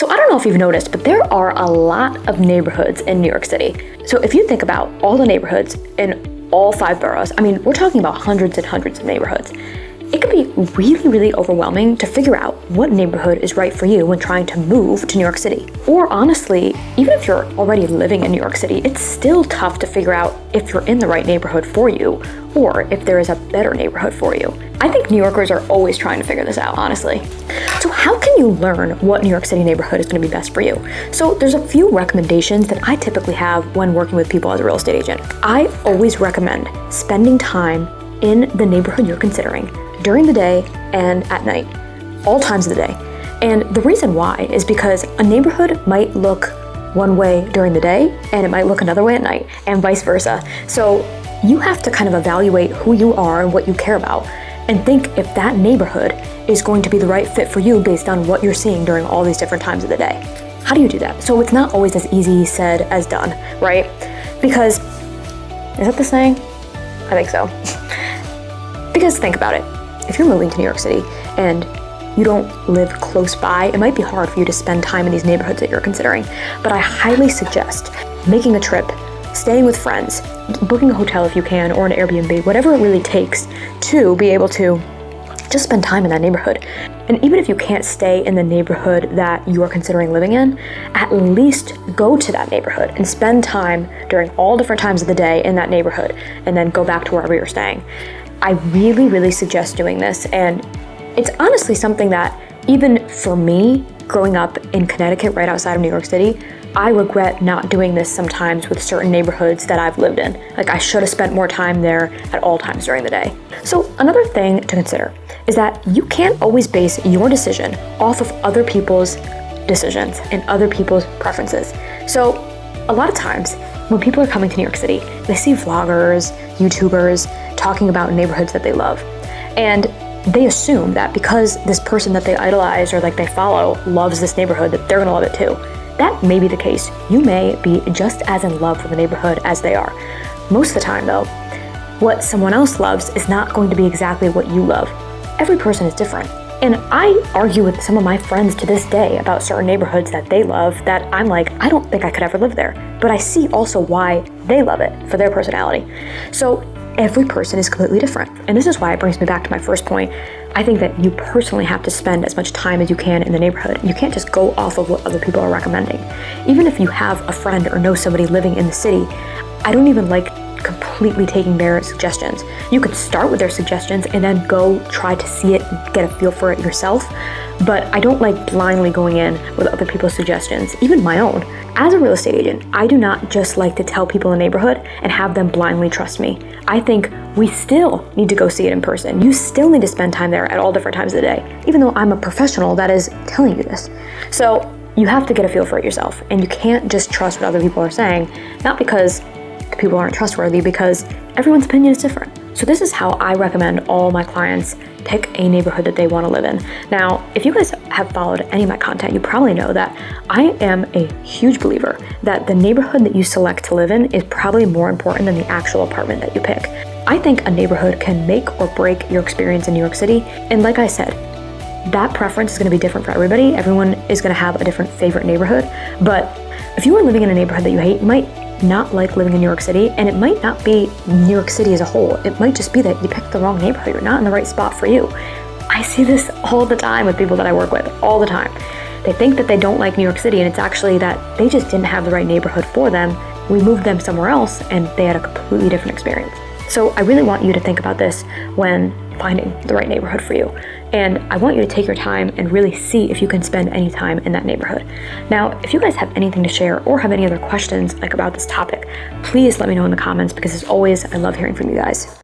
So I don't know if you've noticed, but there are a lot of neighborhoods in New York City. So if you think about all the neighborhoods in all 5 boroughs, I mean, we're talking about hundreds and hundreds of neighborhoods. It can be really, really overwhelming to figure out what neighborhood is right for you when trying to move to New York City. Or honestly, even if you're already living in New York City, it's still tough to figure out if you're in the right neighborhood for you, or if there is a better neighborhood for you. I think New Yorkers are always trying to figure this out, honestly. So how can you learn what New York City neighborhood is going to be best for you? So there's a few recommendations that I typically have when working with people as a real estate agent. I always recommend spending time in the neighborhood you're considering during the day and at night, all times of the day. And the reason why is because a neighborhood might look one way during the day and it might look another way at night, and vice versa. So you have to kind of evaluate who you are and what you care about and think if that neighborhood is going to be the right fit for you based on what you're seeing during all these different times of the day. How do you do that? So it's not always as easy said as done, right? Because, is that the saying? I think so. Because think about it. If you're moving to New York City and you don't live close by, it might be hard for you to spend time in these neighborhoods that you're considering. But I highly suggest making a trip, staying with friends, booking a hotel if you can, or an Airbnb, whatever it really takes to be able to just spend time in that neighborhood. And even if you can't stay in the neighborhood that you are considering living in, at least go to that neighborhood and spend time during all different times of the day in that neighborhood, and then go back to wherever you're staying. I really, really suggest doing this, and it's honestly something that even for me, growing up in Connecticut right outside of New York City, I regret not doing this sometimes with certain neighborhoods that I've lived in. Like, I should have spent more time there at all times during the day. So another thing to consider is that you can't always base your decision off of other people's decisions and other people's preferences. So a lot of times when people are coming to New York City, they see vloggers, YouTubers talking about neighborhoods that they love. And they assume that because this person that they idolize or like they follow loves this neighborhood, that they're gonna love it too. That may be the case. You may be just as in love with the neighborhood as they are. Most of the time though, what someone else loves is not going to be exactly what you love. Every person is different. And I argue with some of my friends to this day about certain neighborhoods that they love that I'm like, I don't think I could ever live there. But I see also why they love it for their personality. So every person is completely different. And this is why it brings me back to my first point. I think that you personally have to spend as much time as you can in the neighborhood. You can't just go off of what other people are recommending. Even if you have a friend or know somebody living in the city, I don't even like completely taking their suggestions. You could start with their suggestions and then go try to see it and get a feel for it yourself. But I don't like blindly going in with other people's suggestions, even my own. As a real estate agent, I do not just like to tell people in the neighborhood and have them blindly trust me. I think we still need to go see it in person. You still need to spend time there at all different times of the day, even though I'm a professional that is telling you this. So you have to get a feel for it yourself, and you can't just trust what other people are saying, not because the people aren't trustworthy, because everyone's opinion is different. So this is how I recommend all my clients pick a neighborhood that they want to live in. Now, if you guys have followed any of my content, you probably know that I am a huge believer that the neighborhood that you select to live in is probably more important than the actual apartment that you pick. I think a neighborhood can make or break your experience in New York City. And like I said, that preference is going to be different for everybody. Everyone is going to have a different favorite neighborhood. But if you are living in a neighborhood that you hate, you might not like living in New York City, and it might not be New York City as a whole. It might just be that you picked the wrong neighborhood. You're not in the right spot for you. I see this all the time with people that I work with, all the time. They think that they don't like New York City, and it's actually that they just didn't have the right neighborhood for them. We moved them somewhere else, and they had a completely different experience. So I really want you to think about this when finding the right neighborhood for you. And I want you to take your time and really see if you can spend any time in that neighborhood. Now, if you guys have anything to share or have any other questions like about this topic, please let me know in the comments, because as always, I love hearing from you guys.